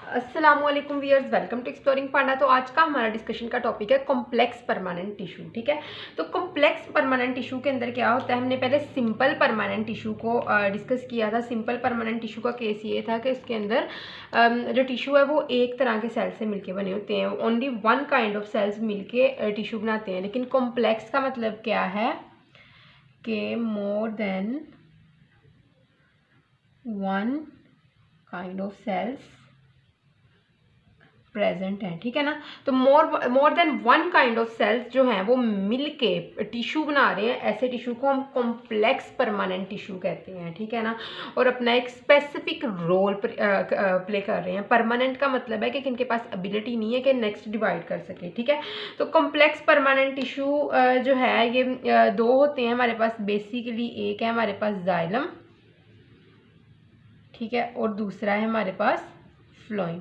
अस्सलाम वालेकुम viewers, welcome to exploring पांडा। तो आज का हमारा डिस्कशन का टॉपिक है कॉम्प्लेक्स परमानेंट टिश्यू। ठीक है, तो कॉम्प्लेक्स परमानेंट टिश्यू के अंदर क्या होता है, हमने पहले सिंपल परमानेंट टिश्यू को डिस्कस किया था। सिंपल परमानेंट टिश्यू का केस ये था कि इसके अंदर जो टिश्यू है वो एक तरह के सेल से मिलके बने होते हैं, only one kind of cells मिलके टिश्यू बनाते हैं। लेकिन कॉम्प्लेक्स का मतलब क्या है कि more than one kind of cells present है। ठीक है ना, तो more than one kind of cells जो हैं वो मिलके टिश्यू बना रहे हैं, ऐसे टिश्यू को हम कॉम्प्लेक्स परमानेंट टिश्यू कहते हैं। ठीक है ना, और अपना एक स्पेसिफिक रोल प्ले कर रहे हैं। परमानेंट का मतलब है कि इनके पास एबिलिटी नहीं है कि नेक्स्ट डिवाइड कर सके। ठीक है, तो कॉम्प्लेक्स परमानेंट टिश्यू जो है ये दो होते हैं हमारे पास। बेसिकली एक है हमारे पास जाइलम, ठीक है, और दूसरा है हमारे पास फ्लोएम।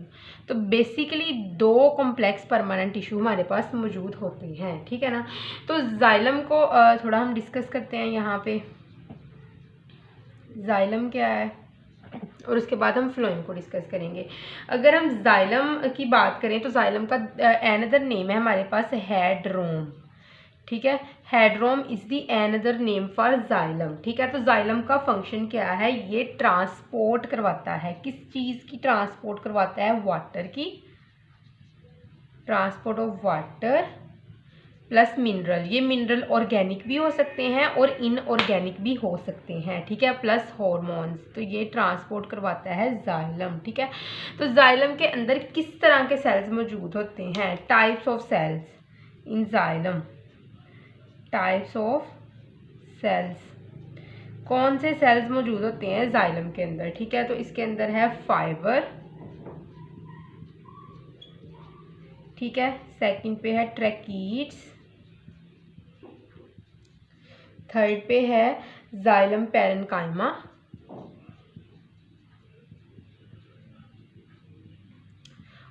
तो बेसिकली दो कॉम्प्लेक्स परमानेंट टिश्यू हमारे पास मौजूद होते हैं। ठीक है ना, तो जाइलम को थोड़ा हम डिस्कस करते हैं यहाँ पे। जाइलम क्या है और उसके बाद हम फ्लोएम को डिस्कस करेंगे। अगर हम जाइलम की बात करें तो जाइलम का अनदर नेम है हमारे पास हेडरोम। ठीक है, hadrome is the another name for xylem. ठीक है, तो जाइलम का फंक्शन क्या है, ये ट्रांसपोर्ट करवाता है। किस चीज़ की ट्रांसपोर्ट करवाता है, वाटर की, transport of water plus mineral. ये मिनरल ऑर्गेनिक भी हो सकते हैं और इनऑर्गेनिक भी हो सकते हैं। ठीक है, प्लस हॉर्मोन्स। तो ये ट्रांसपोर्ट करवाता है जाइलम। ठीक है, तो जाइलम के अंदर किस तरह के सेल्स मौजूद होते हैं, types of cells in xylem. Types of cells, कौन से सेल्स मौजूद होते हैं जाइलम के अंदर। ठीक है, तो इसके अंदर है फाइबर, ठीक है, सेकंड पे है ट्रैकीड्स, थर्ड पे है जाइलम पैरेन्काइमा,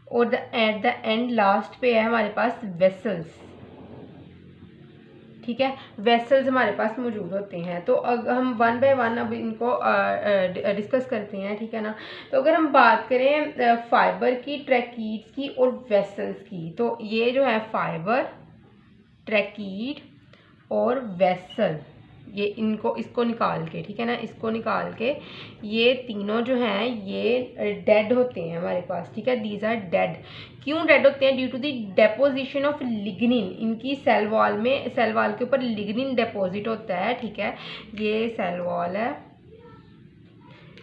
और एट द एंड लास्ट पे है हमारे पास वेसल्स। ठीक है, वेसल्स हमारे पास मौजूद होते हैं। तो अगर हम वन बाय वन अब इनको डिस्कस करते हैं। ठीक है ना, तो अगर हम बात करें फाइबर की, ट्रैकीड्स की और वेसल्स की, तो ये जो है फाइबर, ट्रैकीड और वेसल, ये इसको निकाल के, ठीक है ना, इसको निकाल के ये तीनों जो हैं ये डेड होते हैं हमारे पास। ठीक है, दीज आर डेड। क्यों डेड होते हैं, due to the deposition of lignin. इनकी सेल वॉल में, सेल वॉल के ऊपर लिग्निन डिपॉजिट होता है। ठीक है, ये सेल वॉल है,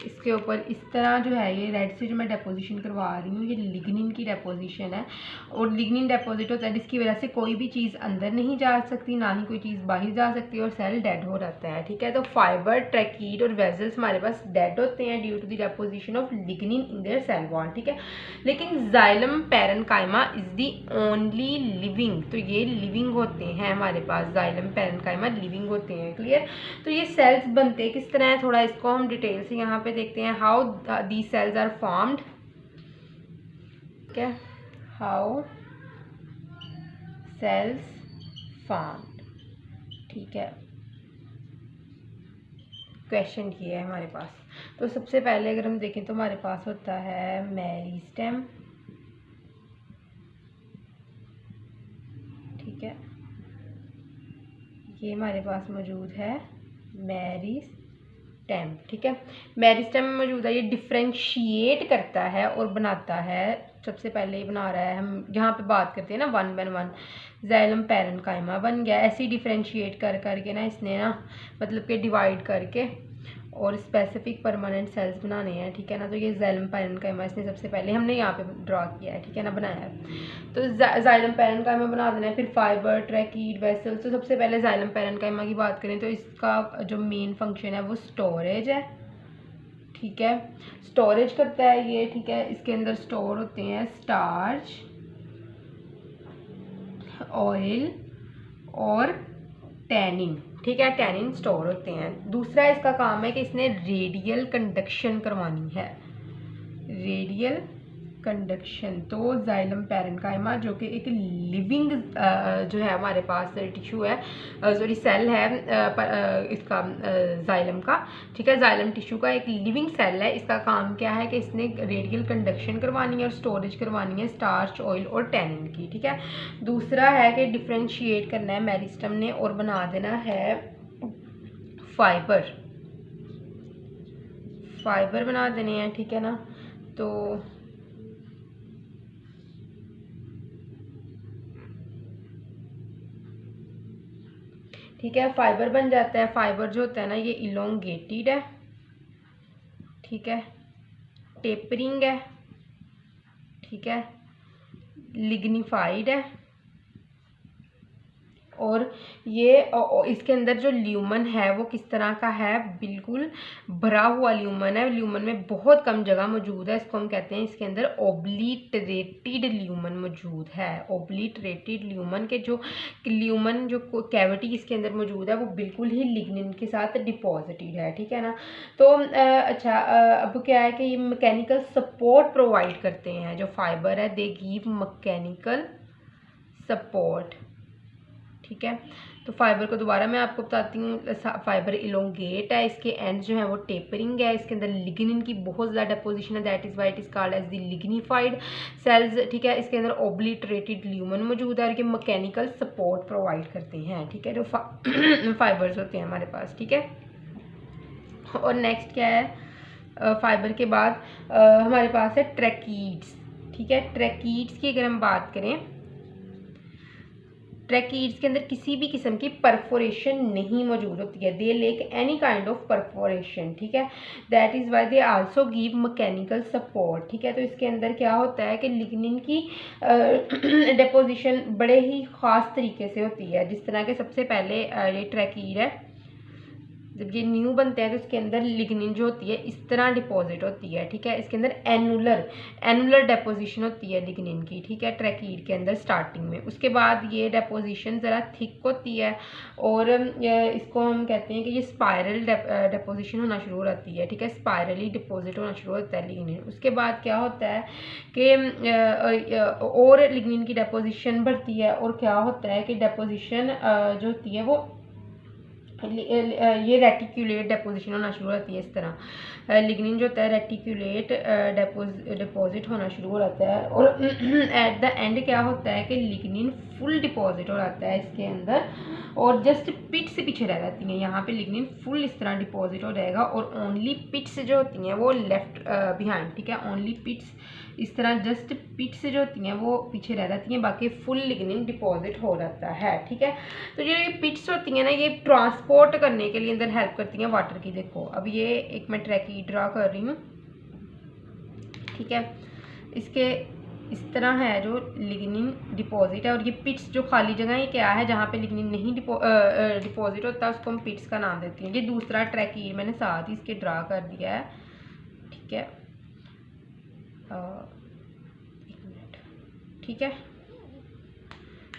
इसके ऊपर इस तरह जो है ये रेड से जो मैं डेपोजिशन करवा रही हूँ, ये लिग्निन की डेपोजिशन है। और लिग्निन डेपोजिट होता है जिसकी वजह से कोई भी चीज़ अंदर नहीं जा सकती, ना ही कोई चीज़ बाहर जा सकती है, और सेल डेड हो जाता है। ठीक है, तो फाइबर, ट्रैकीड और वेजल्स हमारे पास डेड होते हैं due to the deposition of lignin in their cell wall. ठीक है, लेकिन xylem parenchyma is the only living. तो ये लिविंग होते हैं हमारे पास, जाइलम पैरेन्काइमा लिविंग होते हैं। क्लियर, तो ये सेल्स बनते किस तरह है, थोड़ा इसको हम डिटेल से यहाँ पे देखते हैं। How the cells are formed. ठीक है, हाउ सेल्स फॉर्म्ड। ठीक है, क्वेश्चन किया है हमारे पास। तो सबसे पहले अगर हम देखें तो हमारे पास होता है मेरिस्टेम। ठीक है, ये हमारे पास मौजूद है मेरिस्टेम। ठीक है, मेरिस्टेम में मौजूद है, ये डिफ्रेंशिएट करता है और बनाता है। सबसे पहले ये बना रहा है, हम यहाँ पे बात करते हैं ना one by one. Xylem parenchyma बन गया, ऐसे ही डिफ्रेंशिएट कर करके ना इसने ना मतलब कि डिवाइड करके और स्पेसिफिक परमानेंट सेल्स बनाने हैं। ठीक है ना, तो ये जाइलम पैरेन्काइमा इसने सबसे पहले हमने यहाँ पे ड्रॉ किया है। ठीक है ना, बनाया है। तो जाइलम पैरेन्काइमा बना देना है, फिर फाइबर, ट्रैकीड, वेसल। तो सबसे पहले जाइलम पैरेन्काइमा की बात करें तो इसका जो मेन फंक्शन है वो स्टोरेज है। ठीक है, स्टोरेज करता है ये। ठीक है, इसके अंदर स्टोर होते हैं स्टार्च, ऑयल और टैनिन। ठीक है, टैनिन स्टोर होते हैं। दूसरा इसका काम है कि इसने रेडियल कंडक्शन करवानी है, रेडियल कंडक्शन, तो जाइलम पैरेन्काइमा जो कि एक लिविंग जो है हमारे पास टिश्यू है, सॉरी सेल है इसका जाइलम का, ठीक है। जाइलम टिश्यू का एक लिविंग सेल है। इसका काम क्या है कि इसने रेडियल कंडक्शन करवानी है और स्टोरेज करवानी है स्टार्च, ऑयल और टैनिन की, ठीक है। दूसरा है कि डिफ्रेंशिएट करना है मेरिस्टम ने और बना देना है फाइबर बना देने हैं, ठीक है ना। तो ठीक है, फाइबर बन जाता है। फाइबर जो होता है ना ये इलोंगेटेड है, ठीक है, टेपरिंग है, ठीक है, लिग्निफाइड है, और ये इसके अंदर जो ल्यूमन है वो किस तरह का है, बिल्कुल भरा हुआ ल्यूमन है। ल्यूमन में बहुत कम जगह मौजूद है, इसको हम कहते हैं इसके अंदर ओब्लिटरेटेड ल्यूमन मौजूद है। ओब्लिटरेटेड ल्यूमन के जो ल्यूमन जो कैविटी इसके अंदर मौजूद है वो बिल्कुल ही लिग्निन के साथ डिपॉजिटेड है, ठीक है ना। तो अच्छा, अब क्या है कि ये मैकेनिकल सपोर्ट प्रोवाइड करते हैं। जो फाइबर है दे गिव मैकेनिकल सपोर्ट, ठीक है। तो फाइबर को दोबारा मैं आपको बताती हूँ। फाइबर इलोंगेट है, इसके एंड जो है वो टेपरिंग है, इसके अंदर लिग्निन की बहुत ज़्यादा डेपोजिशन है, that is why it is called as the lignified cells, ठीक है। इसके अंदर ओब्लिटरेटेड ल्यूमन मौजूद है और ये मैकेनिकल सपोर्ट प्रोवाइड करते हैं, ठीक है, जो फाइबर्स होते हैं हमारे पास, ठीक है। और नेक्स्ट क्या है, फाइबर के बाद हमारे पास है ट्रैकीड्स, ठीक है। ट्रैकीड्स की अगर हम बात करें, ट्रैकीड्स के अंदर किसी भी किस्म की परफोरेशन नहीं मौजूद होती है। They lack any kind of perforation, ठीक है, that is why they also give mechanical support, ठीक है। तो इसके अंदर क्या होता है कि लिग्निन की डेपोजिशन बड़े ही ख़ास तरीके से होती है। जिस तरह के सबसे पहले ये ट्रैकीड है, जब ये न्यू बनते हैं तो इसके अंदर लिग्निन जो होती है इस तरह डिपॉजिट होती है, ठीक है। इसके अंदर एनुलर डेपोजिशन होती है लिग्निन की, ठीक है, ट्रैकीड के अंदर स्टार्टिंग में। उसके बाद ये डेपोजिशन ज़रा थिक होती है और इसको हम कहते हैं कि ये स्पायरल डेपोजिशन होना शुरू हो जाती है, ठीक है, स्पायरली डिपॉजिट होना शुरू होता है लिग्निन। उसके बाद क्या होता है कि और लिग्निन की डेपोजिशन बढ़ती है और क्या होता है कि डेपोजिशन जो होती है वो ये रेटिकुलेट डेपोजिशन होना शुरू होती है। इस तरह लिग्निन जो होता है रेटिकुलेट डिपॉजिट होना शुरू हो जाता है और एट द एंड क्या होता है कि लिग्निन फुल डिपॉजिट हो जाता है इसके अंदर और जस्ट पिट से पीछे रह जाती हैं। यहाँ पे लिग्निन फुल इस तरह डिपॉजिट हो जाएगा और ओनली पिट्स जो होती हैं वो लेफ्ट बिहाइंड, ठीक है, ओनली पिट्स इस तरह जस्ट पिट से जो होती हैं वो पीछे रह जाती हैं, बाकी फुल लिग्निन डिपॉजिट हो जाता है, ठीक है। तो जो ये पिट्स होती हैं ना ये ट्रांसपोर्ट करने के लिए अंदर हेल्प करती हैं वाटर की। देखो अब ये एक मैं ट्रैकीड ड्रा कर रही हूँ, ठीक है, इसके इस तरह है जो लिग्निन डिपॉजिट है और ये पिट्स जो खाली जगह है क्या है जहाँ पे लिग्निन नहीं डिपॉजिट होता उसको हम पिट्स का नाम देते हैं। ये दूसरा ट्रैकीड मैंने साथ ही इसके ड्रा कर दिया है, ठीक है, एक मिनट, ठीक है,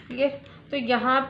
ठीक है। तो यहाँ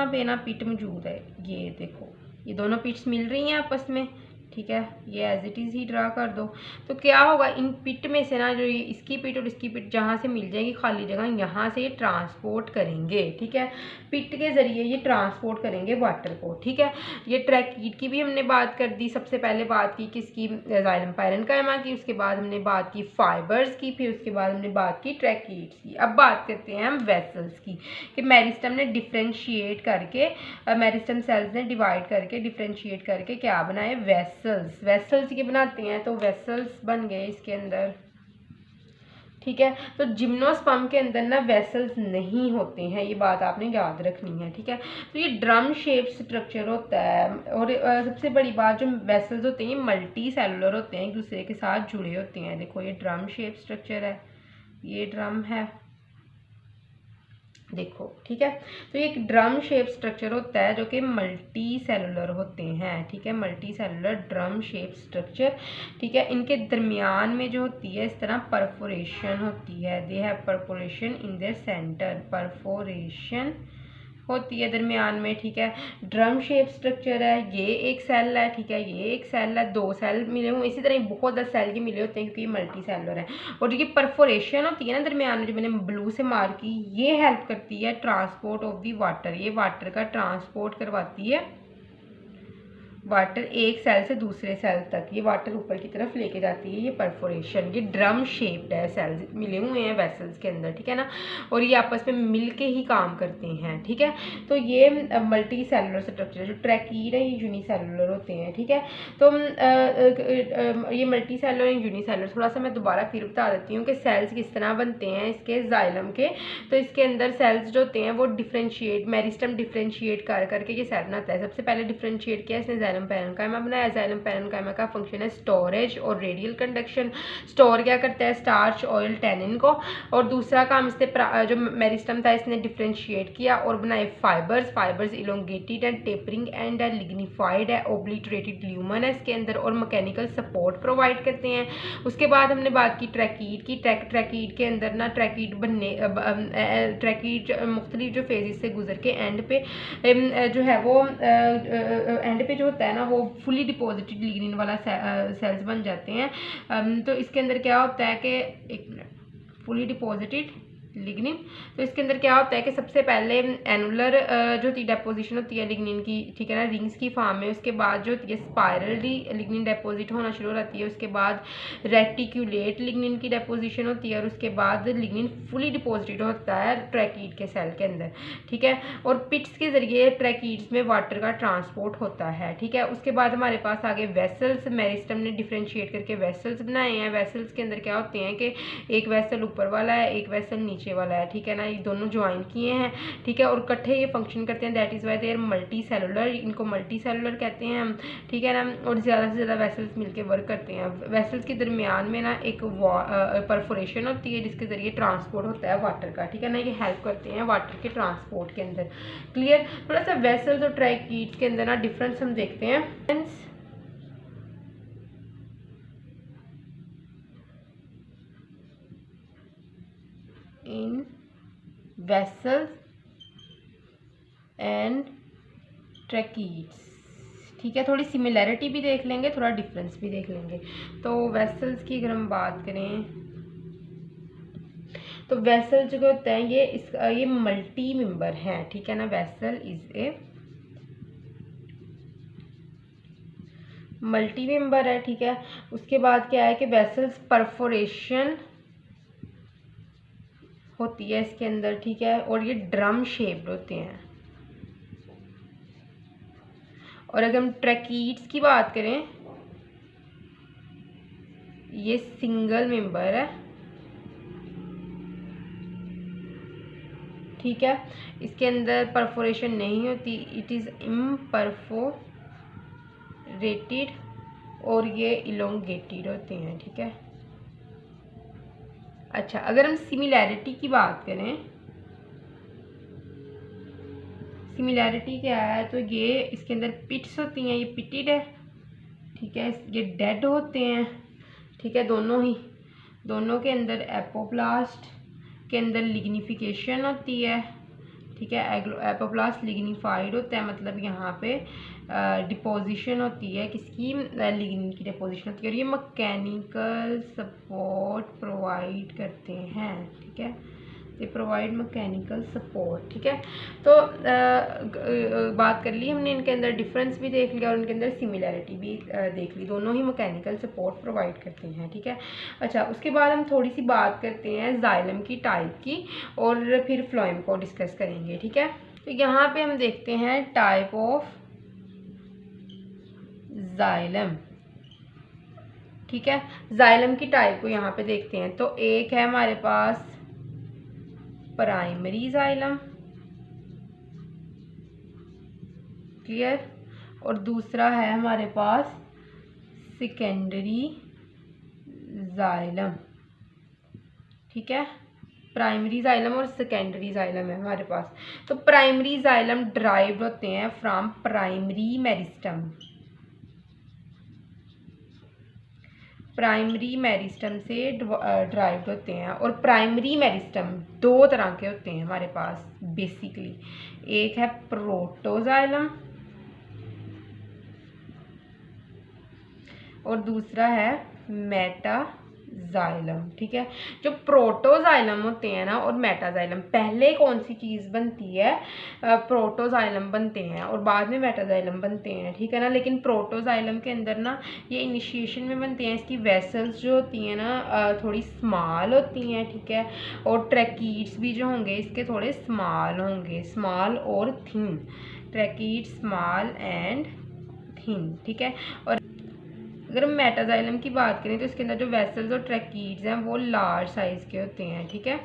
पे ना पिट मौजूद है, ये देखो ये दोनों पिट्स मिल रही हैं आपस में, ठीक है, ये एज इट इज़ ही ड्रा कर दो। तो क्या होगा इन पिट में से ना जो ये इसकी पिट और इसकी पिट जहाँ से मिल जाएगी खाली जगह यहाँ से ये ट्रांसपोर्ट करेंगे, ठीक है, पिट के ज़रिए ये ट्रांसपोर्ट करेंगे वाटर को, ठीक है। ये ट्रैकीड की भी हमने बात कर दी, सबसे पहले बात की किसकी, जाइलम पैरेन्काइमा की, उसके बाद हमने बात की फाइबर्स की, फिर उसके बाद हमने बात की ट्रैकीड्स की। अब बात करते हैं हम वेसल्स की कि मेरिस्टम ने डिफ्रेंशिएट करके मेरिस्टम सेल्स ने डिवाइड करके डिफ्रेंशिएट करके क्या बनाए, वेसल्स के बनाते हैं। तो वेसल्स बन गए इसके अंदर, ठीक है। तो जिम्नोस्पर्म के अंदर ना वेसल्स नहीं होते हैं, ये बात आपने याद रखनी है, ठीक है। तो ये ड्रम शेप स्ट्रक्चर होता है और सबसे बड़ी बात जो वेसल्स होते हैं ये मल्टी सेलुलर होते हैं, एक दूसरे के साथ जुड़े होते हैं। देखो ये ड्रम शेप स्ट्रक्चर है, ये ड्रम है, देखो, ठीक है। तो ये एक ड्रम शेप स्ट्रक्चर होता है जो कि मल्टी सेलुलर होते हैं, ठीक है, multi cellular drum shape structure, ठीक है। इनके दरमियान में जो होती है इस तरह परफोरेशन होती है, they have perforation in their centre, perforation होती है दरमियान में, ठीक है। ड्रम शेप स्ट्रक्चर है, ये एक सेल है, ठीक है, ये एक सेल है, 2 सेल मिले हुए, इसी तरह बहुत ज़्यादा सेल के मिले होते हैं क्योंकि ये मल्टी सेलुलर है। और जो ये परफोरेशन होती है ना दरमियान में, जो मैंने ब्लू से मार्क की, ये हेल्प करती है ट्रांसपोर्ट ऑफ दी वाटर, ये वाटर का ट्रांसपोर्ट करवाती है, वाटर एक सेल से दूसरे सेल तक ये वाटर ऊपर की तरफ लेके जाती है। ये परफोरेशन, ये ड्रम शेप्ड है, सेल्स मिले हुए हैं वेसल्स के अंदर, ठीक है ना, और ये आपस में मिल के ही काम करते हैं, ठीक है। तो ये मल्टी सेलुलर स्ट्रक्चर है। जो ट्रैकीड है ये यूनिसेलुलर होते हैं, ठीक है। तो ये मल्टी सेलुलर एंड यूनिसेलुलर, थोड़ा सा मैं दोबारा फिर बता देती हूँ कि सेल्स किस तरह बनते हैं इसके जाइलम के। तो इसके अंदर सेल्स जो होते हैं वो डिफ्रेंशिएट, मेरिस्टम डिफ्रेंशिएट कर करके ये सेल बनाता है। सबसे पहले डिफ्रेंशिएट किया इसने जाइलम पैरेन्काइमा बनाया। जाइलम पैरेन्काइमा का फंक्शन है स्टोरेज और रेडियल कंडक्शन। स्टोर क्या करता है, स्टार्च, ऑयल, टैनिन को। और दूसरा काम इसने जो मेरिस्टम था इसने डिफ्रेंशिएट किया और बनाए fibres. Fibres elongated and tapering and है, लिग्निफाइड है, ओब्लिटरेटेड ल्यूमन है इसके अंदर, और मैकेनिकल सपोर्ट प्रोवाइड करते हैं। उसके बाद हमने बात की ट्रैकीड की। ट्रैकीड के अंदर ना ट्रैकीड बनने ट्रैकीड मुख्तलिफ जो फेजेस से गुजर के एंड पे जो है वो एंड पे जो होता है ना वो फुली डिपॉजिटेड लिग्निन वाला सेल्स बन जाते हैं। तो इसके अंदर क्या होता है कि एक मिनट, फुली डिपॉजिटेड लिग्निन। तो इसके अंदर क्या होता है कि सबसे पहले एनुलर जो डेपोजिशन होती है लिग्निन की, ठीक है ना, रिंग्स की फॉर्म में। उसके बाद जो होती है स्पाइरली लिग्निन डेपोजिट होना शुरू हो जाती है। उसके बाद रेटिक्यूलेट लिग्निन की डेपोजिशन होती है और उसके बाद लिग्निन फुली डिपॉजिटेड होता है ट्रैकीड के सेल के अंदर, ठीक है। और पिट्स के जरिए ट्रैकीड्स में वाटर का ट्रांसपोर्ट होता है, ठीक है। उसके बाद हमारे पास आगे वेसल्स, मेरिस्टम ने डिफ्रेंशिएट करके वेसल्स बनाए हैं। वेसल्स के अंदर क्या होते हैं कि एक वेसल ऊपर वाला है, एक वेसल नीचे वाला है, ठीक है ना, ये दोनों ज्वाइन किए हैं, ठीक है, और इकट्ठे ये फंक्शन करते हैं। That is why they are multicellular, इनको मल्टी सेलुलर कहते हैं हम, ठीक है ना। और ज़्यादा से ज़्यादा वेसल्स मिलके वर्क करते हैं। वेसल्स के दरमियान में ना एक परफोरेशन होती है जिसके जरिए ट्रांसपोर्ट होता है वाटर का, ठीक है ना। ये हेल्प करते हैं वाटर के ट्रांसपोर्ट के अंदर। क्लियर। थोड़ा सा वेसल्स और ट्रैकीड्स के अंदर ना डिफरेंस हम देखते हैं। इन वेसल्स एंड ट्रैकीड्स, ठीक है। थोड़ी सिमिलैरिटी भी देख लेंगे, थोड़ा डिफरेंस भी देख लेंगे। तो वेसल्स की अगर हम बात करें तो वेसल जो होता है ये मल्टी मेंबर है, ठीक है ना। Vessel is a multi member है, ठीक है। उसके बाद क्या है कि वेसल्स परफोरेशन होती है इसके अंदर, ठीक है, और ये ड्रम शेप्ड होते हैं। और अगर हम ट्रैकीड्स की बात करें, ये सिंगल मेंबर है, ठीक है। इसके अंदर परफोरेशन नहीं होती, इट इज़ इम्परफोरेटेड, और ये इलोंगेटेड होते हैं, ठीक है। अच्छा, अगर हम सिमिलैरिटी की बात करें, सिमिलैरिटी क्या है, तो ये इसके अंदर पिट्स होती हैं, ये पिटेड है, ठीक है, ये डेड होते हैं, ठीक है। दोनों के अंदर एपोप्लास्ट के अंदर लिग्निफिकेशन होती है, ठीक है। एपोप्लास्ट लिग्निफाइड होता है, मतलब यहाँ पे डिपोजिशन होती है किसकी, लिग्निन की डिपोजिशन होती है। और ये मैकेनिकल सपोर्ट प्रोवाइड करते हैं, ठीक है, ये प्रोवाइड मैकेनिकल सपोर्ट, ठीक है। तो बात कर ली हमने, इनके अंदर डिफरेंस भी देख लिया और इनके अंदर सिमिलैरिटी भी देख ली। दोनों ही मैकेनिकल सपोर्ट प्रोवाइड करते हैं, ठीक है। अच्छा, उसके बाद हम थोड़ी सी बात करते हैं जाइलम की टाइप की और फिर फ्लोएम को डिस्कस करेंगे, ठीक है। तो यहाँ पे हम देखते हैं टाइप ऑफ जाइलम, ठीक है। जाइलम की टाइप को यहाँ पे देखते हैं। तो एक है हमारे पास प्राइमरी जाइलम, क्लियर, और दूसरा है हमारे पास सेकेंडरी जाइलम, ठीक है। प्राइमरी जाइलम और सेकेंडरी जाइलम है हमारे पास। तो प्राइमरी जाइलम ड्राइव्ड होते हैं from primary meristem, primary meristem से ड्राइव्ड होते हैं। और प्राइमरी मेरिस्टम दो तरह के होते हैं हमारे पास बेसिकली, एक है प्रोटोजाइलम और दूसरा है मेटाजाइलम। ठीक है, जो प्रोटोजाइलम होते हैं ना और मेटाजाइलम, पहले कौन सी चीज़ बनती है? प्रोटोजाइलम बनते हैं और बाद में मेटाजाइलम बनते हैं। ठीक है ना, लेकिन प्रोटोजाइलम के अंदर ना ये इनिशिएशन में बनते हैं। इसकी वेसल्स जो होती हैं ना थोड़ी स्मॉल होती हैं। ठीक है, और ट्रैकीड्स भी जो होंगे इसके थोड़े स्मॉल होंगे, स्मॉल और thin. Tracheid small and thin. ठीक है, और अगर हम मेटाजाइलम की बात करें तो इसके अंदर जो वेसल्स और ट्रैकीड्स हैं वो लार्ज साइज़ के होते हैं। ठीक है,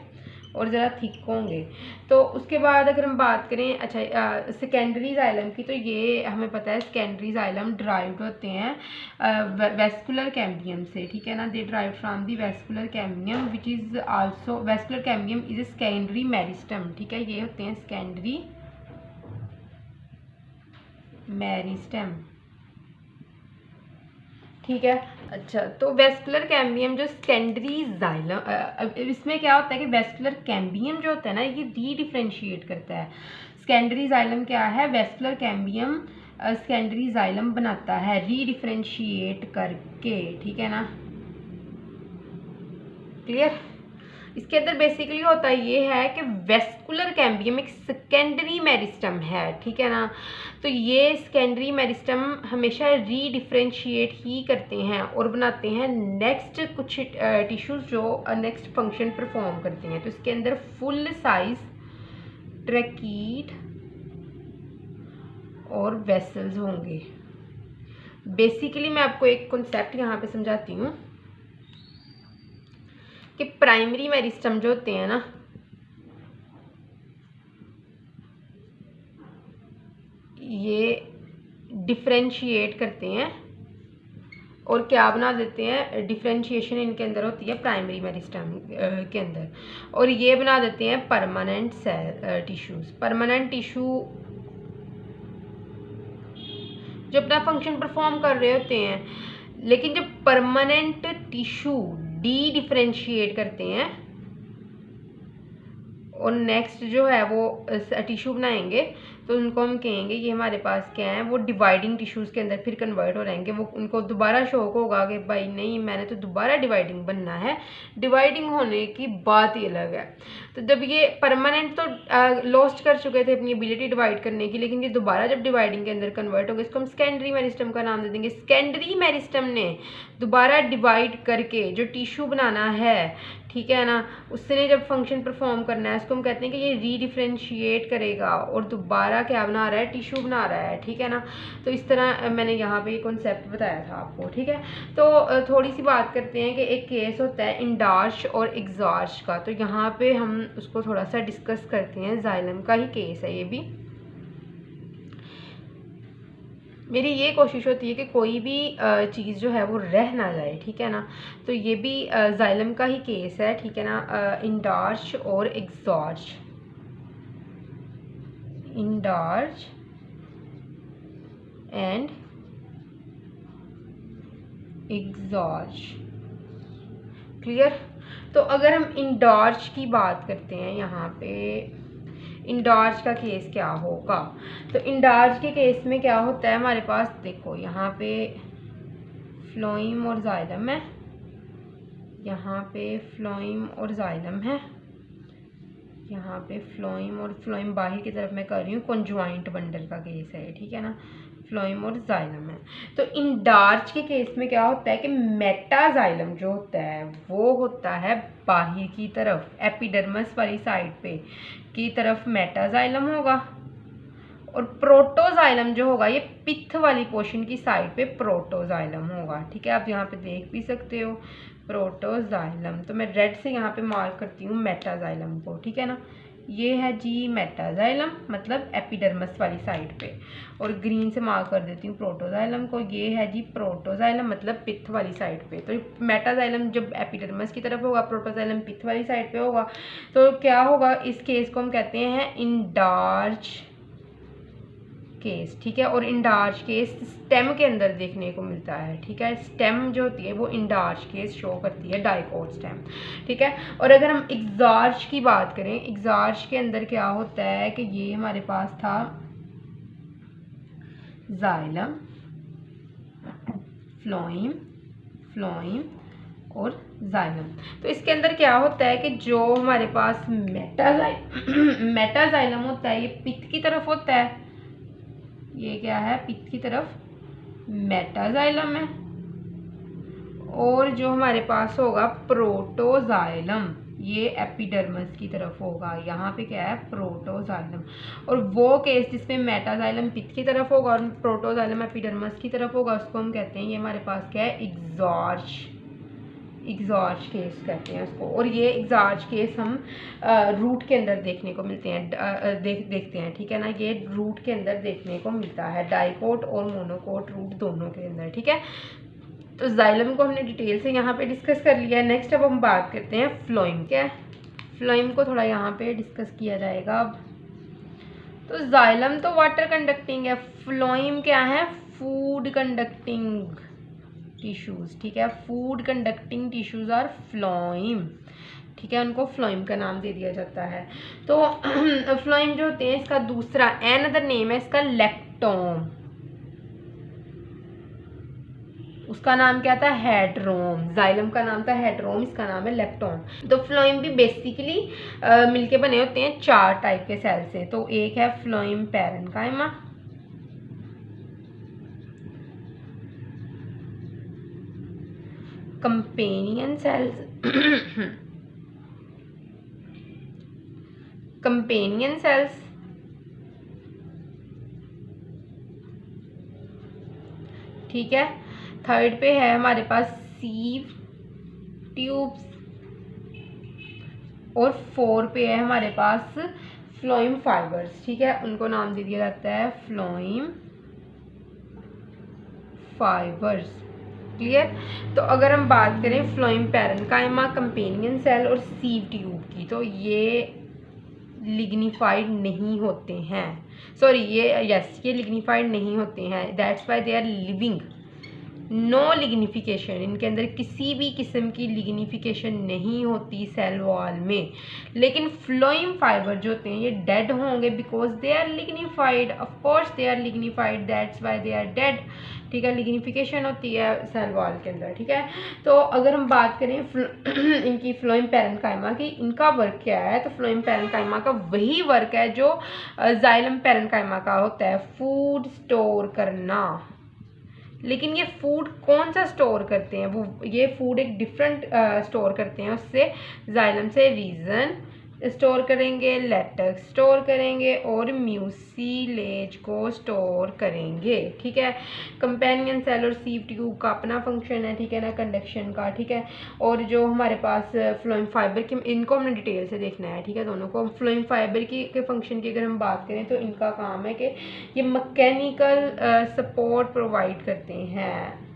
और ज़रा थिक होंगे। तो उसके बाद अगर हम बात करें अच्छा सेकेंडरी जाइलम की, तो ये हमें पता है सेकेंडरी जाइलम ड्राइव्ड होते हैं वेस्कुलर कैम्बियम से। ठीक है ना, they drive from the vascular cambium which is also, vascular cambium is a secondary meristem. ठीक है, ये होते हैं सेकेंडरी मेरिस्टम। ठीक है, अच्छा तो वेस्कुलर कैम्बियम जो सेकेंडरी जाइलम, इसमें क्या होता है कि वेस्कुलर कैम्बियम जो होता है ना ये डी डिफ्रेंशिएट करता है। सेकेंडरी जाइलम क्या है? वेस्कुलर कैम्बियम सेकेंडरी जाइलम बनाता है री डिफ्रेंशिएट करके। ठीक है ना, क्लियर? इसके अंदर बेसिकली होता ये है कि वेस्कुलर कैम्बियम एक सेकेंडरी मेरिस्टम है। ठीक है ना, तो ये सेकेंडरी मेरिस्टम हमेशा री डिफ्रेंशिएट ही करते हैं और बनाते हैं नेक्स्ट कुछ टिश्यूज जो नेक्स्ट फंक्शन परफॉर्म करते हैं। तो इसके अंदर फुल साइज ट्रैकीड और वेसल्स होंगे। बेसिकली मैं आपको एक कॉन्सेप्ट यहाँ पे समझाती हूँ कि प्राइमरी मेरिस्टम जो होते हैं ना ये डिफ्रेंशिएट करते हैं और क्या बना देते हैं? डिफ्रेंशिएशन इनके अंदर होती है प्राइमरी मेरिस्टम के अंदर, और ये बना देते हैं permanent cell tissues. Permanent tissue जो अपना फंक्शन परफॉर्म कर रहे होते हैं, लेकिन जब परमानेंट टिश्यू डी डिफ्रेंशिएट करते हैं और नेक्स्ट जो है वो टिश्यू बनाएंगे तो उनको हम कहेंगे ये हमारे पास क्या है, वो डिवाइडिंग टिश्यूज़ के अंदर फिर कन्वर्ट हो रहेंगे। वो उनको दोबारा शौक होगा कि भाई नहीं मैंने तो दोबारा डिवाइडिंग बनना है। डिवाइडिंग होने की बात ही अलग है। तो जब ये परमानेंट तो लॉस्ट कर चुके थे अपनी एबिलिटी डिवाइड करने की, लेकिन ये दोबारा जब डिवाइडिंग के अंदर कन्वर्ट होंगे इसको हम सेकेंडरी मेरिस्टम का नाम दे देंगे। सेकेंडरी मेरिस्टम ने दोबारा डिवाइड करके जो टिश्यू बनाना है, ठीक है ना, उसने जब फंक्शन परफॉर्म करना है उसको हम कहते हैं कि ये री डिफ्रेंशिएट करेगा और दोबारा क्या बना रहा है? टिश्यू बना रहा है। ठीक है ना, तो इस तरह मैंने यहाँ पे ये कॉन्सेप्ट बताया था आपको। ठीक है, तो थोड़ी सी बात करते हैं कि एक केस होता है इंडार्च और एग्जॉर्च का, तो यहाँ पे हम उसको थोड़ा सा डिस्कस करते हैं। जाइलम का ही केस है ये भी। मेरी ये कोशिश होती है कि कोई भी चीज़ जो है वो रह ना जाए। ठीक है ना, तो ये भी जाइलम का ही केस है। ठीक है ना, इंडार्च और एग्जॉर्च, इंडार्च एंड एग्जॉर्च। क्लियर? तो अगर हम इंडार्च की बात करते हैं यहाँ पे, इंडार्च का केस क्या होगा? तो इंडार्च के केस में क्या होता है हमारे पास, देखो यहाँ पे फ्लोइम और जाइलम है, यहाँ पे फ्लोइम और जाइलम है, यहाँ पे फ्लोइम और फ्लोइम बाहर की तरफ मैं कर रही हूँ, कॉन्जॉइंट बंडल का केस है। ठीक है ना, फ्लोइम और जाइलम है। तो इंडार्च के केस में क्या होता है कि मेटाजाइलम जो होता है वो होता है बाहर की तरफ, एपिडर्मस वाली साइड पे की तरफ मेटाजाइलम होगा, और प्रोटोजाइलम जो होगा ये पित्त वाली पोर्शन की साइड पे प्रोटोजाइलम होगा। ठीक है, आप यहाँ पे देख भी सकते हो प्रोटोजाइलम। तो मैं रेड से यहाँ पे मार्क करती हूँ मेटाजाइलम को। ठीक है ना, ये है जी मेटाजाइलम मतलब एपिडर्मस वाली साइड पे, और ग्रीन से मार्क कर देती हूँ प्रोटोजाइलम को, ये है जी प्रोटोजाइलम मतलब पित्त वाली साइड पे। तो मेटाजाइलम जब एपिडर्मस की तरफ होगा, प्रोटोजाइलम पित्त वाली साइड पे होगा, तो क्या होगा, इस केस को हम कहते हैं इंडार्च केस, ठीक है। और इंडार्च केस स्टेम के अंदर देखने को मिलता है, ठीक है। स्टेम जो होती है वो इंडार्च केस शो करती है, डाइकोट स्टेम, ठीक है। और अगर हम एग्जार्च की बात करें, एग्जार्च के अंदर क्या होता है कि ये हमारे पास था जाइलम, फ्लोएम, फ्लोएम और जाइलम। तो इसके अंदर क्या होता है कि जो हमारे पास मेटाजाइलम होता है ये पित्त की तरफ होता है, ये क्या है, पित्त की तरफ मेटाजाइलम है। और जो हमारे पास होगा प्रोटोजाइलम, ये एपिडर्मिस की तरफ होगा, यहाँ पे क्या है, प्रोटोजाइलम। और वो केस जिसमें मेटाजाइलम पित्त की तरफ होगा और प्रोटोजाइलम एपिडर्मिस की तरफ होगा उसको हम कहते हैं, ये हमारे पास क्या है, एग्जॉर्च केस कहते हैं उसको। और ये एग्जॉर्च केस हम रूट के अंदर देखने को मिलते हैं, देखते हैं, ठीक है ना। ये रूट के अंदर देखने को मिलता है, डाइकोट और मोनोकोट रूट दोनों के अंदर, ठीक है। तो जाइलम को हमने डिटेल से यहाँ पे डिस्कस कर लिया है। नेक्स्ट अब हम बात करते हैं फ्लोएम, क्या है, फ्लोएम को थोड़ा यहाँ पे डिस्कस किया जाएगा अब। तो जाइलम तो वाटर कंडक्टिंग है, फ्लोएम क्या है, फूड कंडक्टिंग टिश्यूज, ठीक है। Food conducting tissues are phloem, ठीक है, उनको फ्लोएम का नाम दे दिया जाता है। तो फ्लोएम जो होते हैं इसका दूसरा अनदर नेम है इसका लेक्टोम, उसका नाम क्या था, हेड्रोम। जाइलम का नाम था हेड्रोम, इसका नाम है लेक्टोम। तो फ्लोएम भी बेसिकली मिलके बने होते हैं 4 टाइप के सेल से। तो एक है phloem parenchyma, companion cells, companion cells, ठीक है। थर्ड पे है हमारे पास सीव ट्यूब्स और 4 पे है हमारे पास फ्लोएम फाइबर्स, ठीक है, उनको नाम दे दिया जाता है फ्लोएम फाइबर्स, क्लियर। तो अगर हम बात करें फ्लोएम पैरेन्काइमा, कंपेनियन सेल और सीव ट्यूब की, तो ये लिग्निफाइड नहीं होते हैं, सॉरी ये लिग्निफाइड नहीं होते हैं, that's why they are living, no lignification, इनके अंदर किसी भी किस्म की लिग्निफिकेशन नहीं होती सेल वॉल में। लेकिन फ्लोएम फाइबर जो होते हैं ये डेड होंगे because they are lignified, of course they are lignified, that's why they are dead, ठीक है। लिग्निफिकेशन होती है सेल वॉल के अंदर, ठीक है। तो अगर हम बात करें इनकी फ्लोएम पैरेन्काइमा की, इनका वर्क क्या है, तो फ्लोएम पैरेन्काइमा का वही वर्क है जो जाइलम पैरेन्काइमा का होता है, फूड स्टोर करना। लेकिन ये फूड कौन सा स्टोर करते हैं, वो ये फूड एक डिफरेंट स्टोर करते हैं उससे, जाइलम से रीजन स्टोर करेंगे, लेटेक्स स्टोर करेंगे और म्यूसिलेज को स्टोर करेंगे, ठीक है। कंपेनियन सेल और सीव ट्यूब का अपना फंक्शन है, ठीक है ना, कंडक्शन का, ठीक है। और जो हमारे पास फ्लोएम फाइबर की, इनको हमने डिटेल से देखना है, ठीक है, दोनों को। फ्लोएम फाइबर की के फंक्शन की अगर हम बात करें तो इनका काम है कि ये मैकेनिकल सपोर्ट प्रोवाइड करते हैं।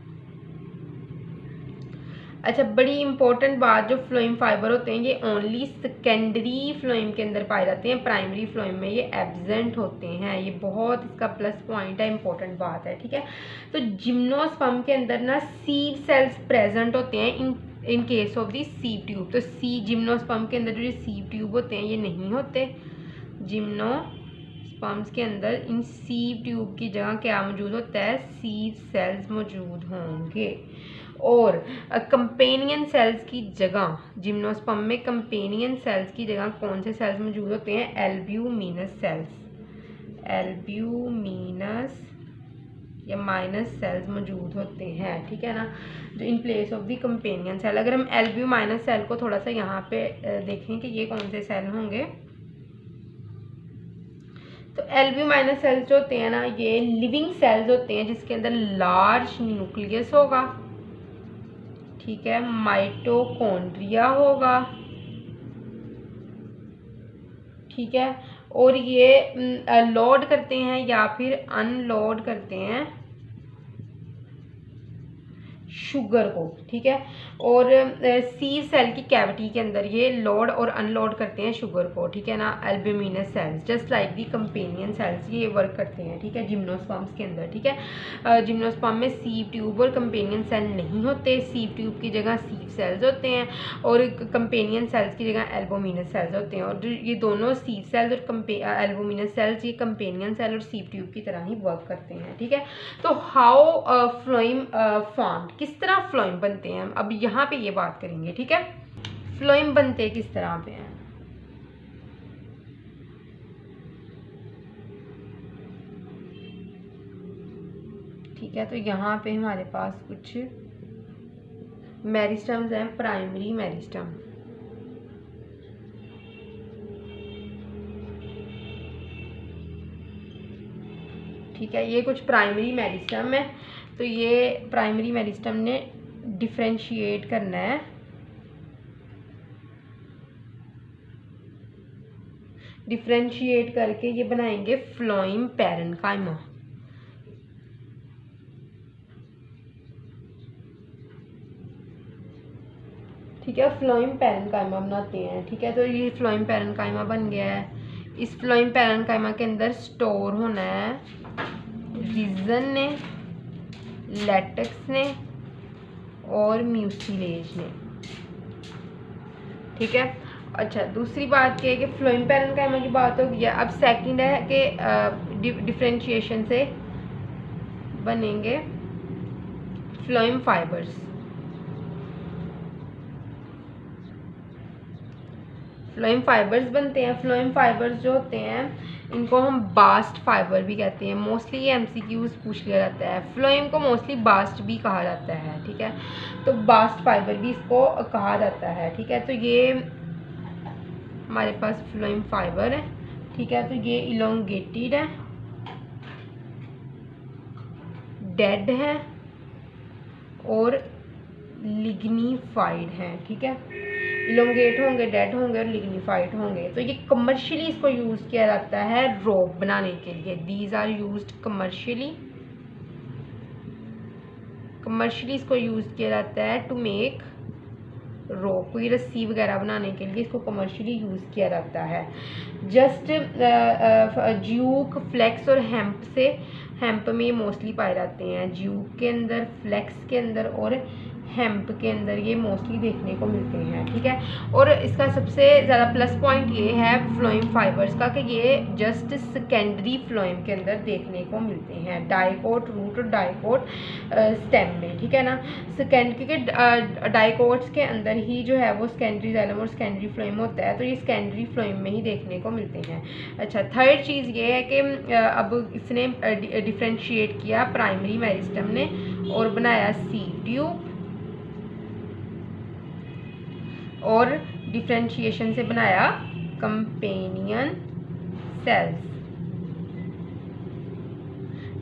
अच्छा, बड़ी इंपॉर्टेंट बात, जो फ्लोएम फाइबर होते हैं ये ओनली सेकेंडरी फ्लोएम के अंदर पाए जाते हैं, प्राइमरी फ्लोएम में ये एब्सेंट होते हैं, ये बहुत इसका प्लस पॉइंट है, इंपॉर्टेंट बात है, ठीक है। तो जिम्नोस्पर्म के अंदर ना सीड सेल्स प्रेजेंट होते हैं in case of the sieve tube. तो जिम्नोस्पर्म के अंदर जो सीव ट्यूब होते हैं ये नहीं होते, जिम्नोस्पर्म्स के अंदर इन सीव ट्यूब की जगह क्या मौजूद होता है, सीड सेल्स मौजूद होंगे। और कंपेनियन सेल्स की जगह, जिम्नोस्पर्म में कंपेनियन सेल्स की जगह कौन से सेल्स मौजूद होते हैं, एल्ब्यूमिनस सेल्स, एल्ब्यूमिनस या माइनस सेल्स मौजूद होते हैं, ठीक है ना, जो in place of the companion cell. अगर हम एल्ब्यूमिनस सेल को थोड़ा सा यहाँ पे देखें कि ये कौन से सेल होंगे, तो एल्ब्यूमिनस सेल्स जो होते हैं ना ये लिविंग सेल्स होते हैं जिसके अंदर लार्ज न्यूक्लियस होगा, ठीक है, माइटोकॉन्ड्रिया होगा, ठीक है। और ये लोड करते हैं या फिर अनलोड करते हैं शुगर को, ठीक है। और सीव सेल की कैविटी के अंदर ये लोड और अनलोड करते हैं शुगर को, ठीक है ना, albuminous cells just like the companion cells ये वर्क करते हैं, ठीक है, जिम्नोस्पर्म्स के अंदर, ठीक है। जिम्नोस्पर्म में सीव ट्यूब और कंपेनियन सेल नहीं होते, सीव ट्यूब की जगह सीव सेल्स होते हैं और कंपेनियन सेल्स की जगह एल्ब्यूमिनस सेल्स होते हैं। और ये दोनों सीव सेल्स और एल्ब्यूमिनस सेल्स ये कंपेनियन सेल और सीव ट्यूब की तरह ही वर्क करते हैं, ठीक है। तो हाउ फ्लोएम फॉर्म, किस तरह फ्लोएम बनते हैं, अब यहाँ पे ये बात करेंगे, ठीक है। फ्लोएम बनते किस तरह पे हैं, ठीक है। तो यहाँ पे हमारे पास कुछ मेरिस्टम्स हैं, प्राइमरी मेरिस्टम, ठीक है। ये कुछ प्राइमरी मेरिस्टम है। तो ये प्राइमरी मेरिस्टम ने डिफरेंशिएट करना है, डिफरेंशिएट करके ये बनाएंगे फ्लोएम पैरेन्काइमा, ठीक है। फ्लोएम पैरेन्काइमा बनाते हैं, ठीक है। तो ये फ्लोएम पैरेन्काइमा बन गया है। इस फ्लोएम पैरेन्काइमा के अंदर स्टोर होना है रिजन ने, लैटेक्स ने और म्यूसिलेज ने, ठीक है। अच्छा, दूसरी बात क्या है कि फ्लोएम पैरेन्काइमा की बात हो गई। अब सेकंड है कि डिफरेंशिएशन से बनेंगे फ्लोएम फाइबर्स। फ्लोएम फाइबर्स बनते हैं। फ्लोएम फाइबर्स जो होते हैं इनको हम बास्ट फाइबर भी कहते हैं। मोस्टली ये एमसीक्यूज पूछ लिया जाता है। फ्लोएम को मोस्टली बास्ट भी कहा जाता है, ठीक है। तो बास्ट फाइबर भी इसको कहा जाता है, ठीक है। तो ये हमारे पास फ्लोएम फाइबर है, ठीक है। तो ये इलोंगेटेड है, डेड है और लिग्निफाइड है, ठीक है। इलोंगेट होंगे, डेड होंगे और लिग्निफाइड होंगे। तो ये कमर्शियली इसको यूज़ किया जाता है रोप बनाने के लिए। These are used commercially, commercially इसको यूज़ किया जाता है टू मेक रोप, कोई रस्सी वगैरह बनाने के लिए इसको कमर्शियली यूज़ किया जाता है। जस्ट ज्यूक, फ्लेक्स और हेम्प से, हेम्प में मोस्टली पाए जाते हैं, ज्यूक के अंदर, फ्लेक्स के अंदर और हेम्प के अंदर ये मोस्टली देखने को मिलते हैं, ठीक है। और इसका सबसे ज़्यादा प्लस पॉइंट ये है फ्लोएम फाइबर्स का कि ये जस्ट सेकेंडरी फ्लोएम के अंदर देखने को मिलते हैं, डाइकोट रूट और डाइकोट स्टेम में, ठीक है ना। क्योंकि डाइकोट्स के अंदर ही जो है वो सेकेंडरी जाइलम और सेकेंडरी फ्लोएम होता है, तो ये सेकेंडरी फ्लोएम में ही देखने को मिलते हैं। अच्छा, थर्ड चीज़ ये है कि अब इसने डिफ्रेंशिएट किया प्राइमरी मेरिस्टम ने और बनाया सीव ट्यूब, और डिफरेंशिएशन से बनाया कंपेनियन सेल्स।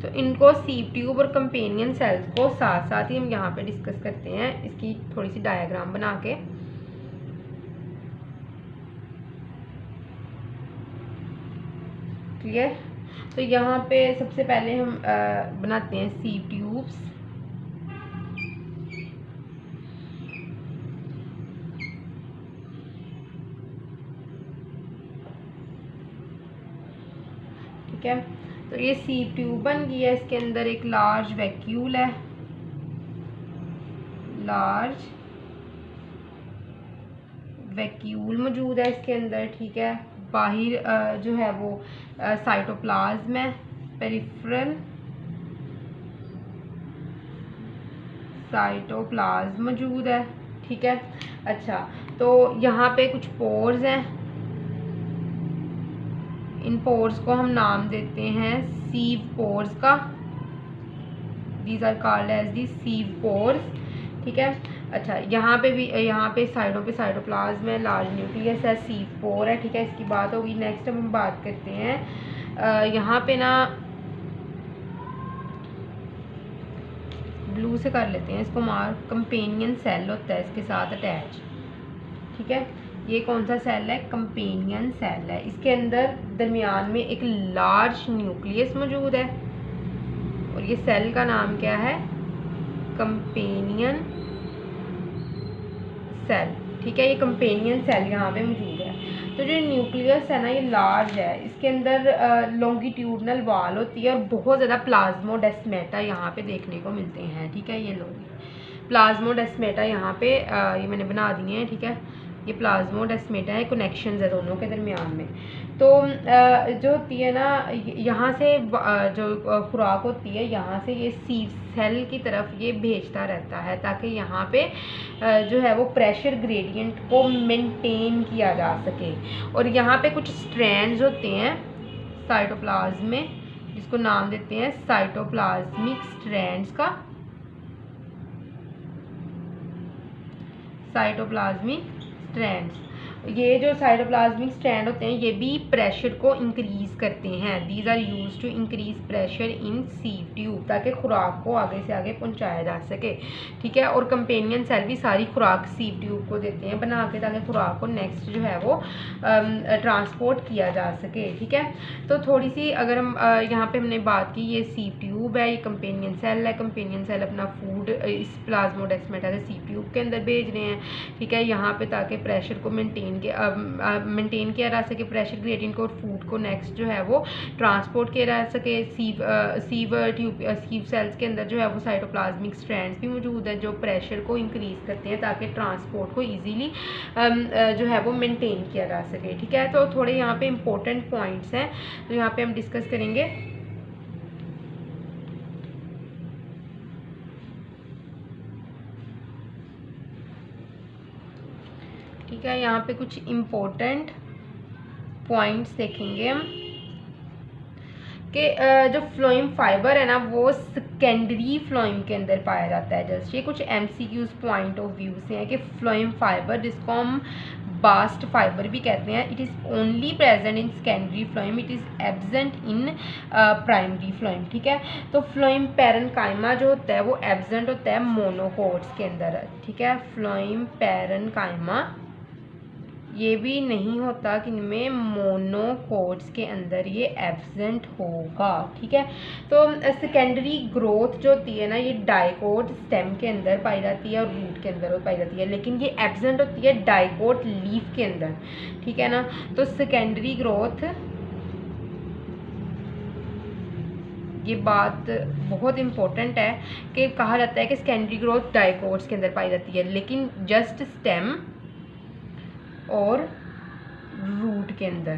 तो इनको सीव ट्यूब और कंपेनियन सेल्स को साथ साथ ही हम यहाँ पे डिस्कस करते हैं, इसकी थोड़ी सी डायग्राम बना के। क्लियर। तो यहाँ पे सबसे पहले हम बनाते हैं सीव ट्यूब्स, ठीक है। तो ये सीव ट्यूब बन गई है, इसके अंदर एक लार्ज वैक्यूल है, लार्ज वैक्यूल मौजूद है इसके अंदर, ठीक है। बाहर जो है वो साइटोप्लाज्म है, पेरिफेरल साइटोप्लाज्म मौजूद है, ठीक है। अच्छा, तो यहाँ पे कुछ पोर्स हैं, इन पोर्स को हम नाम देते हैं सीव पोर्स का, these are called as the sieve pores, ठीक है। अच्छा, यहाँ पे भी, यहाँ पे साइडों पे साइटोप्लाज्म है, लार्ज न्यूक्लियस है, सीव पोर है, ठीक है। इसकी बात होगी। नेक्स्ट हम बात करते हैं यहाँ पे ना ब्लू से कर लेते हैं इसको मार्क, कंपेनियन सेल होता है इसके साथ अटैच, ठीक है। ये कौन सा सेल है, कंपेनियन सेल है। इसके अंदर दरमियान में एक लार्ज न्यूक्लियस मौजूद है और ये सेल का नाम क्या है, कंपेनियन सेल, ठीक है, ये कंपेनियन सेल यहाँ पे मौजूद है। तो जो न्यूक्लियस है ना ये लार्ज है, इसके अंदर लॉन्गिट्यूडनल वाल होती है और बहुत ज़्यादा प्लाज्मोडेस्मेटा यहाँ पे देखने को मिलते हैं, ठीक है। ये लोग प्लाज्मोडेस्मेटा यहाँ पे ये मैंने बना दिए हैं, ठीक है। ये प्लाज्मोडेस्मेटा है, कनेक्शंस है दोनों के दरमियान में। तो जो होती है ना यहाँ से जो खुराक होती है यहाँ से ये सीव सेल की तरफ ये भेजता रहता है ताकि यहाँ पे जो है वो प्रेशर ग्रेडियंट को मेंटेन किया जा सके। और यहाँ पे कुछ स्ट्रैंड्स होते हैं साइटोप्लाज्म में, जिसको नाम देते हैं साइटोप्लाज्मिक स्ट्रैंड्स का, साइटोप्लाज्मिक स्ट्रैंड्स। ये जो साइटोप्लाज्मिक स्ट्रैंड होते हैं ये भी प्रेशर को इंक्रीज़ करते हैं। These are use to increase pressure in sieve tube, ताकि खुराक को आगे से आगे पहुंचाया जा सके, ठीक है। और कंपेनियन सेल भी सारी खुराक सीव ट्यूब को देते हैं बना के, ताकि खुराक को नेक्स्ट जो है वो ट्रांसपोर्ट किया जा सके, ठीक है। तो थोड़ी सी अगर हम यहाँ पे हमने बात की, ये सीव ट्यूब है, ये कंपेनियन सेल है। कंपेनियन सेल अपना फूड इस प्लाज्मोडेस्मेटा से सीव ट्यूब के अंदर भेज रहे हैं, ठीक है, यहाँ पे, ताकि प्रेशर को मेंटेन किया जा सके, प्रेशर ग्रेडियंट को और फूड को नेक्स्ट जो है वो ट्रांसपोर्ट किया जा सके। सीव सेल्स के अंदर जो है वो साइटोप्लाज्मिक स्ट्रैंड्स भी मौजूद है जो प्रेशर को इंक्रीज़ करते हैं ताकि ट्रांसपोर्ट को इजीली जो है वो मेंटेन किया जा सके, ठीक है। तो थोड़े यहाँ पे इंपॉर्टेंट पॉइंट्स हैं तो यहाँ पे हम डिस्कस करेंगे। ठीक है, यहाँ पे कुछ इम्पोर्टेंट पॉइंट्स देखेंगे हम कि जो फ्लोएम फाइबर है ना वो सेकेंडरी फ्लोएम के अंदर पाया जाता है। जस्ट ये कुछ एमसीक्यूज पॉइंट ऑफ व्यू से हैं कि फ्लोएम फाइबर, जिसको हम बास्ट फाइबर भी कहते हैं, it is only present in secondary phloem, it is absent in primary phloem, ठीक है। तो फ्लोएम पैरेन्काइमा जो होता है वो एब्सेंट होता है मोनोकोट्स के अंदर, ठीक है। फ्लोएम पैरेन्काइमा ये भी नहीं होता कि इनमें मोनोकोट्स के अंदर ये एब्सेंट होगा, ठीक है। तो सेकेंडरी ग्रोथ जो होती है ना ये डाइकोट स्टेम के अंदर पाई जाती है और रूट के अंदर पाई जाती है, लेकिन ये एब्सेंट होती है डाइकोट लीफ के अंदर, ठीक है ना। तो सेकेंडरी ग्रोथ, ये बात बहुत इंपॉर्टेंट है कि कहा जाता है कि सेकेंडरी ग्रोथ डाइकोट्स के अंदर पाई जाती है, लेकिन जस्ट स्टेम और रूट के अंदर,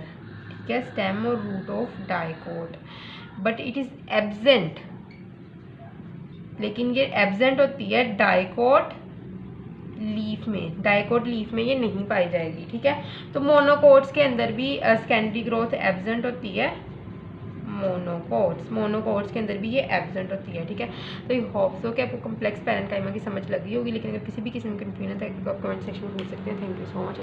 ठीक है, स्टेम और root of dicot, but it is absent, लेकिन ये एब्सेंट होती है डाइकोट लीफ में, डाइकोट लीफ में ये नहीं पाई जाएगी, ठीक है। तो मोनोकोट्स के अंदर भी सेकेंडरी ग्रोथ एब्सेंट होती है, मोनोकोट्स के अंदर भी ये एब्सेंट होती है, ठीक है। तो ये होप्स हो कि आपको कॉम्प्लेक्स पैरेन्काइमा की समझ लगी होगी, लेकिन अगर किसी भी किस्म की कंफ्यूजन है तो आप कमेंट सेक्शन में पूछ सकते हैं। Thank you so much.